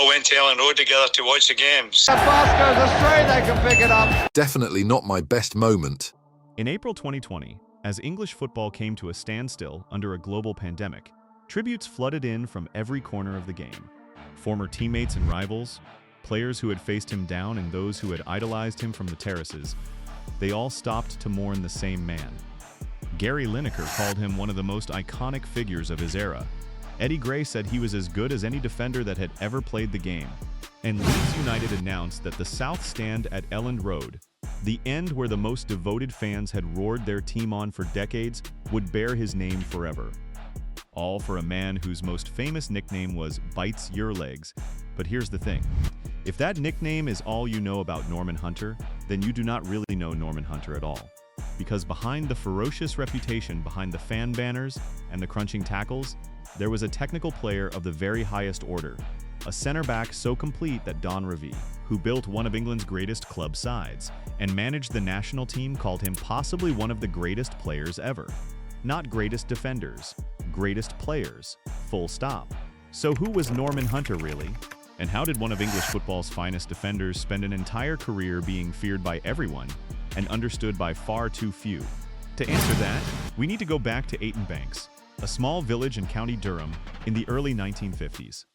all went to Elland Road together to watch the games. If pass goes astray, they can pick it up. Definitely not my best moment. In April 2020, as English football came to a standstill under a global pandemic, tributes flooded in from every corner of the game. Former teammates and rivals, players who had faced him down and those who had idolized him from the terraces, they all stopped to mourn the same man. Gary Lineker called him one of the most iconic figures of his era. Eddie Gray said he was as good as any defender that had ever played the game. And Leeds United announced that the South Stand at Elland Road, the end where the most devoted fans had roared their team on for decades, would bear his name forever. All for a man whose most famous nickname was Bites Your Legs. But here's the thing. If that nickname is all you know about Norman Hunter, then you do not really know Norman Hunter at all. Because behind the ferocious reputation behind the fan banners and the crunching tackles, there was a technical player of the very highest order, a center-back so complete that Don Revie, who built one of England's greatest club sides and managed the national team, called him possibly one of the greatest players ever. Not greatest defenders, greatest players, full stop. So who was Norman Hunter really? And how did one of English football's finest defenders spend an entire career being feared by everyone and understood by far too few? To answer that, we need to go back to Ayton Banks, a small village in County Durham in the early 1950s.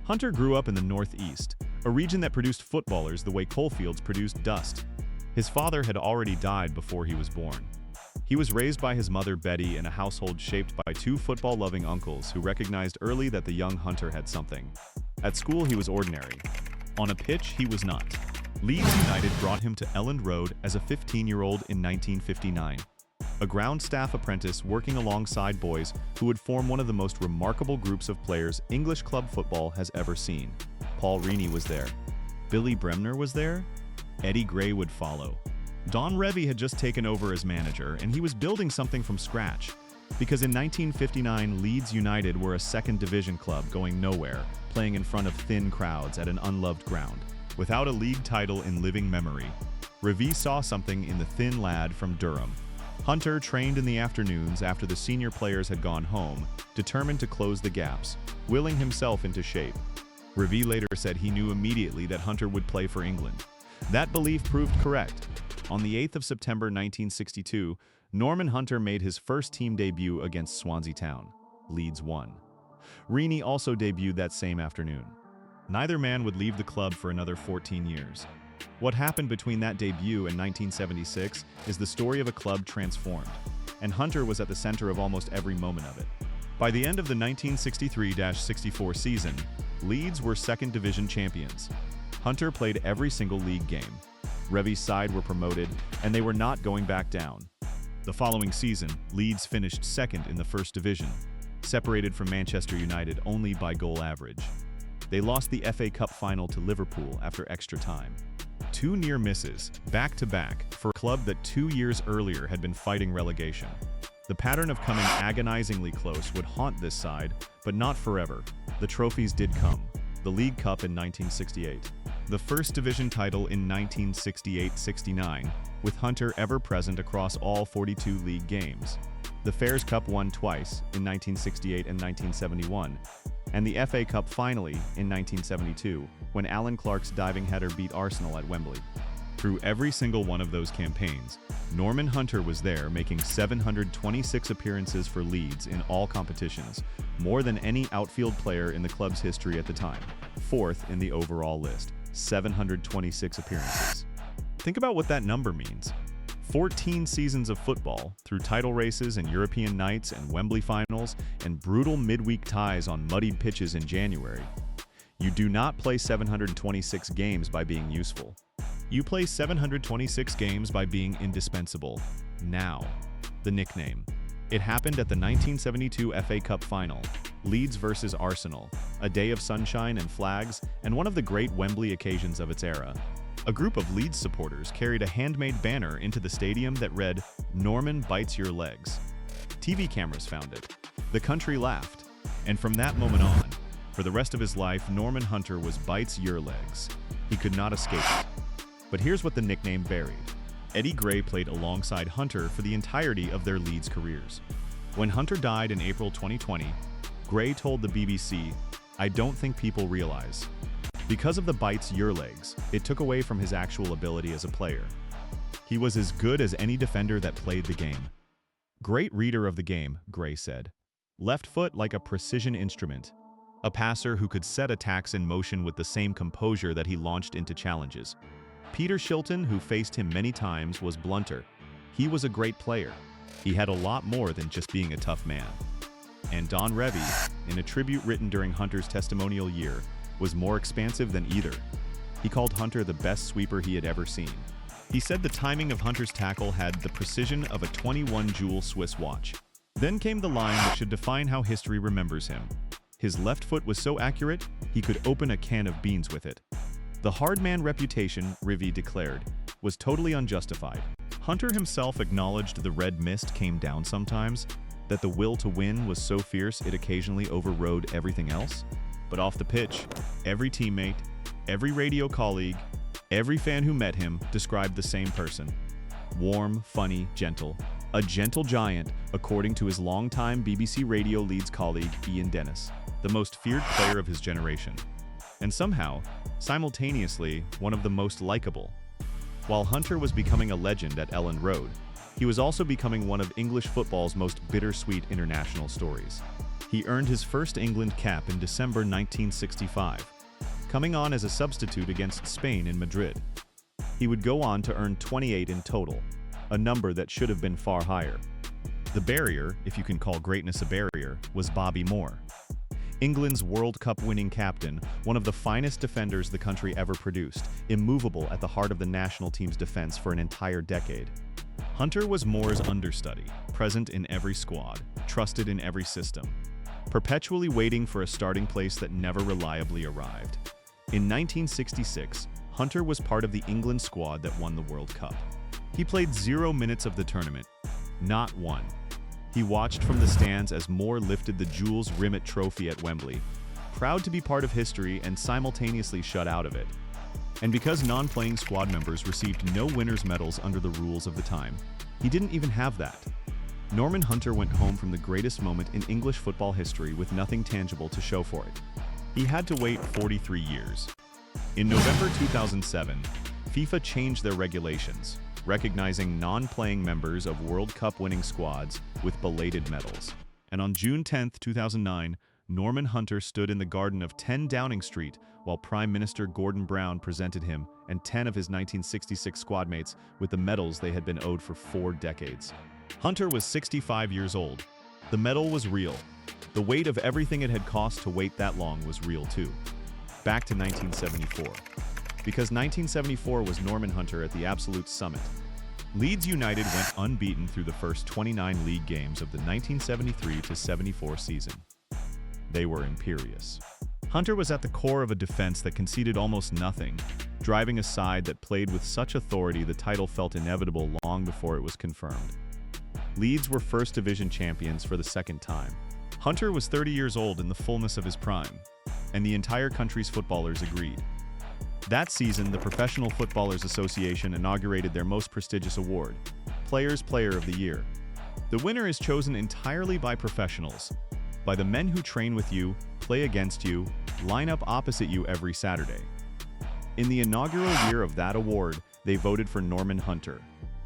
Hunter grew up in the Northeast, a region that produced footballers the way coalfields produced dust. His father had already died before he was born. He was raised by his mother Betty in a household shaped by two football-loving uncles who recognized early that the young Hunter had something. At school, he was ordinary. On a pitch, he was not. Leeds United brought him to Elland Road as a 15-year-old in 1959. A ground staff apprentice working alongside boys who would form one of the most remarkable groups of players English club football has ever seen. Paul Reaney was there. Billy Bremner was there. Eddie Gray would follow. Don Revie had just taken over as manager, and he was building something from scratch. Because in 1959, Leeds United were a second division club going nowhere, playing in front of thin crowds at an unloved ground. Without a league title in living memory, Revie saw something in the thin lad from Durham. Hunter trained in the afternoons after the senior players had gone home, determined to close the gaps, willing himself into shape. Revie later said he knew immediately that Hunter would play for England. That belief proved correct. On the 8th of September 1962, Norman Hunter made his first team debut against Swansea Town. Leeds won. Reaney also debuted that same afternoon. Neither man would leave the club for another 14 years. What happened between that debut and 1976 is the story of a club transformed, and Hunter was at the center of almost every moment of it. By the end of the 1963-64 season, Leeds were second division champions. Hunter played every single league game. Revie's side were promoted, and they were not going back down. The following season, Leeds finished second in the first division, separated from Manchester United only by goal average. They lost the FA Cup final to Liverpool after extra time. Two near misses, back-to-back, for a club that 2 years earlier had been fighting relegation. The pattern of coming agonizingly close would haunt this side, but not forever. The trophies did come. The League Cup in 1968. The First Division title in 1968-69, with Hunter ever present across all 42 league games. The Fairs Cup won twice, in 1968 and 1971, and the FA Cup finally in 1972, when Alan Clark's diving header beat Arsenal at Wembley. Through every single one of those campaigns, Norman Hunter was there, making 726 appearances for Leeds in all competitions, more than any outfield player in the club's history at the time. Fourth in the overall list, 726 appearances. Think about what that number means. 14 seasons of football, through title races and European nights and Wembley finals and brutal midweek ties on muddied pitches in January. You do not play 726 games by being useful. You play 726 games by being indispensable. Now, the nickname. It happened at the 1972 FA Cup final, Leeds versus Arsenal, a day of sunshine and flags, and one of the great Wembley occasions of its era. A group of Leeds supporters carried a handmade banner into the stadium that read, "Norman bites your legs." TV cameras found it. The country laughed. And from that moment on, for the rest of his life, Norman Hunter was bites your legs. He could not escape it. But here's what the nickname buried. Eddie Gray played alongside Hunter for the entirety of their Leeds careers. When Hunter died in April 2020, Gray told the BBC, "I don't think people realize Because of the bite's your legs, it took away from his actual ability as a player. He was as good as any defender that played the game. Great reader of the game, Gray said. Left foot like a precision instrument. A passer who could set attacks in motion with the same composure that he launched into challenges. Peter Shilton, who faced him many times, was blunter. He was a great player. He had a lot more than just being a tough man. And Don Revie, in a tribute written during Hunter's testimonial year, was more expansive than either. He called Hunter the best sweeper he had ever seen. He said the timing of Hunter's tackle had the precision of a 21-jewel Swiss watch. Then came the line that should define how history remembers him. His left foot was so accurate, he could open a can of beans with it. The hard man reputation, Revie declared, was totally unjustified. Hunter himself acknowledged the red mist came down sometimes, that the will to win was so fierce it occasionally overrode everything else. But off the pitch, every teammate, every radio colleague, every fan who met him described the same person. Warm, funny, gentle. A gentle giant, according to his longtime BBC Radio Leeds colleague Ian Dennis, the most feared player of his generation. And somehow, simultaneously, one of the most likable. While Hunter was becoming a legend at Elland Road, he was also becoming one of English football's most bittersweet international stories. He earned his first England cap in December 1965, coming on as a substitute against Spain in Madrid. He would go on to earn 28 in total, a number that should have been far higher. The barrier, if you can call greatness a barrier, was Bobby Moore. England's World Cup winning captain, one of the finest defenders the country ever produced, immovable at the heart of the national team's defense for an entire decade. Hunter was Moore's understudy, present in every squad, trusted in every system, perpetually waiting for a starting place that never reliably arrived. In 1966, Hunter was part of the England squad that won the World Cup. He played 0 minutes of the tournament, not one. He watched from the stands as Moore lifted the Jules Rimet Trophy at Wembley, proud to be part of history and simultaneously shut out of it. And because non-playing squad members received no winners' medals under the rules of the time, he didn't even have that. Norman Hunter went home from the greatest moment in English football history with nothing tangible to show for it. He had to wait 43 years. In November 2007, FIFA changed their regulations, recognizing non-playing members of World Cup winning squads with belated medals. And on June 10, 2009, Norman Hunter stood in the garden of 10 Downing Street while Prime Minister Gordon Brown presented him and 10 of his 1966 squadmates with the medals they had been owed for 4 decades. Hunter was 65 years old. The medal was real. The weight of everything it had cost to wait that long was real too. Back to 1974. Because 1974 was Norman Hunter at the absolute summit. Leeds United went unbeaten through the first 29 league games of the 1973-74 season. They were imperious. Hunter was at the core of a defense that conceded almost nothing, driving a side that played with such authority the title felt inevitable long before it was confirmed. Leeds were First Division champions for the second time. Hunter was 30 years old in the fullness of his prime, and the entire country's footballers agreed. That season, the Professional Footballers Association inaugurated their most prestigious award, Players' Player of the Year. The winner is chosen entirely by professionals, by the men who train with you, play against you, line up opposite you every Saturday. In the inaugural year of that award, they voted for Norman Hunter,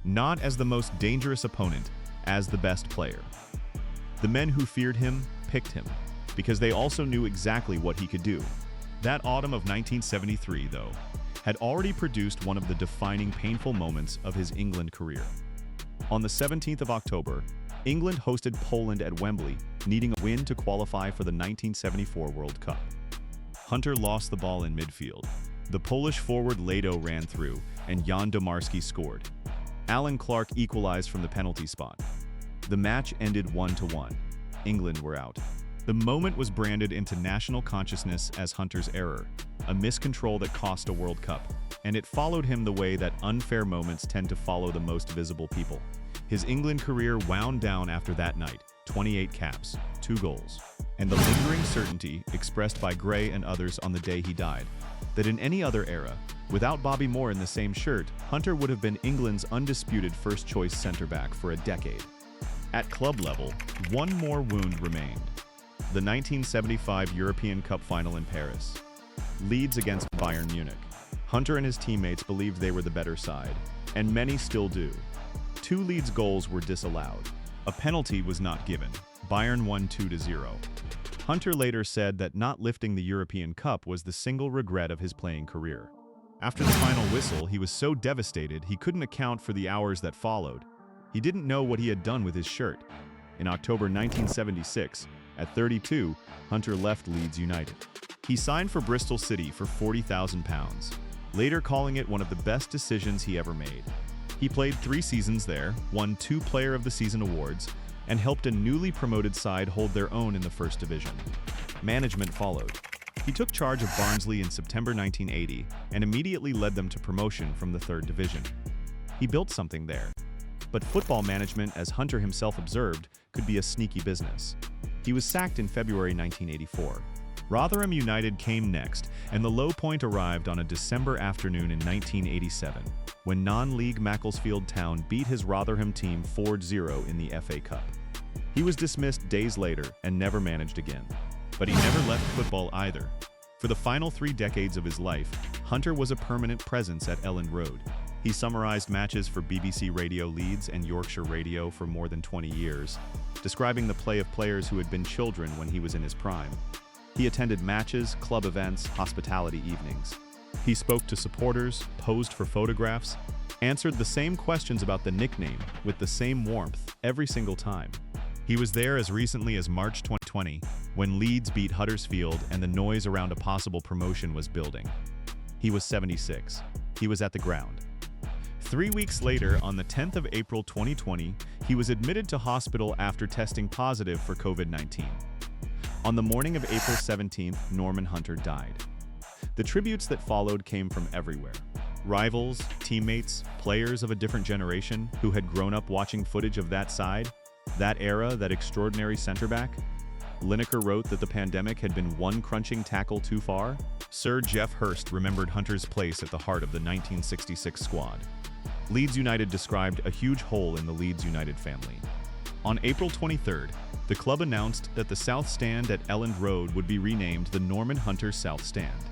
not as the most dangerous opponent, as the best player. The men who feared him picked him, because they also knew exactly what he could do. That autumn of 1973, though, had already produced one of the defining painful moments of his England career. On the 17th of October, England hosted Poland at Wembley, needing a win to qualify for the 1974 World Cup. Hunter lost the ball in midfield. The Polish forward Lado ran through, and Jan Domarski scored. Alan Clark equalized from the penalty spot. The match ended 1-1. England were out. The moment was branded into national consciousness as Hunter's error, a miscontrol that cost a World Cup, and it followed him the way that unfair moments tend to follow the most visible people. His England career wound down after that night, 28 caps, 2 goals, and the lingering certainty expressed by Gray and others on the day he died, that in any other era, without Bobby Moore in the same shirt, Hunter would have been England's undisputed first-choice centre-back for a decade. At club level, one more wound remained. The 1975 European Cup final in Paris. Leeds against Bayern Munich. Hunter and his teammates believed they were the better side, and many still do. 2 Leeds goals were disallowed. A penalty was not given. Bayern won 2-0. Hunter later said that not lifting the European Cup was the single regret of his playing career. After the final whistle, he was so devastated he couldn't account for the hours that followed. He didn't know what he had done with his shirt. In October 1976, at 32, Hunter left Leeds United. He signed for Bristol City for £40,000, later calling it one of the best decisions he ever made. He played 3 seasons there, won 2 Player of the Season awards, and helped a newly promoted side hold their own in the First Division. Management followed. He took charge of Barnsley in September 1980 and immediately led them to promotion from the 3rd Division. He built something there. But football management, as Hunter himself observed, could be a sneaky business. He was sacked in February 1984. Rotherham United came next, and the low point arrived on a December afternoon in 1987, when non-league Macclesfield Town beat his Rotherham team 4-0 in the FA Cup. He was dismissed days later and never managed again. But he never left football either. For the final 3 decades of his life, Hunter was a permanent presence at Elland Road. He summarized matches for BBC Radio Leeds and Yorkshire Radio for more than 20 years, describing the play of players who had been children when he was in his prime. He attended matches, club events, hospitality evenings. He spoke to supporters, posed for photographs, answered the same questions about the nickname with the same warmth every single time. He was there as recently as March 2020, when Leeds beat Huddersfield and the noise around a possible promotion was building. He was 76. He was at the ground. 3 weeks later, on the 10th of April 2020, he was admitted to hospital after testing positive for COVID-19. On the morning of April 17th, Norman Hunter died. The tributes that followed came from everywhere. Rivals, teammates, players of a different generation who had grown up watching footage of that side, that era, that extraordinary center-back. Lineker wrote that the pandemic had been one crunching tackle too far. Sir Geoff Hurst remembered Hunter's place at the heart of the 1966 squad. Leeds United described a huge hole in the Leeds United family. On April 23rd, the club announced that the South Stand at Elland Road would be renamed the Norman Hunter South Stand.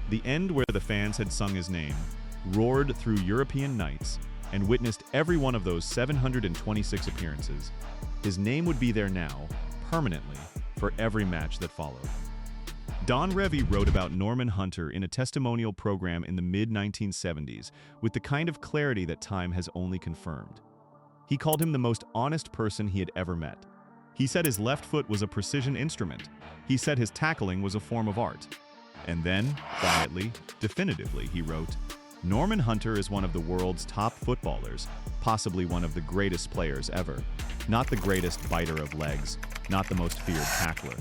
The end where the fans had sung his name, roared through European nights, and witnessed every one of those 726 appearances. His name would be there now, permanently, for every match that followed. Don Revie wrote about Norman Hunter in a testimonial program in the mid-1970s with the kind of clarity that time has only confirmed. He called him the most honest person he had ever met. He said his left foot was a precision instrument. He said his tackling was a form of art. And then, quietly, definitively, he wrote, "Norman Hunter is one of the world's top footballers, possibly one of the greatest players ever. Not the greatest biter of legs, not the most feared tackler.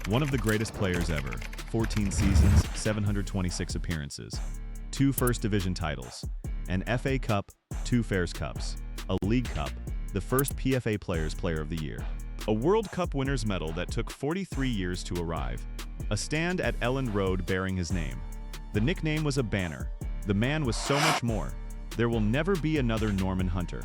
One of the greatest players ever. 14 seasons, 726 appearances, 2 First Division titles, an FA Cup, 2 Fairs Cups, a League Cup, the first PFA Players Player of the Year, a World Cup winner's medal that took 43 years to arrive, a stand at Elland Road bearing his name. The nickname was a banner. The man was so much more. There will never be another Norman Hunter."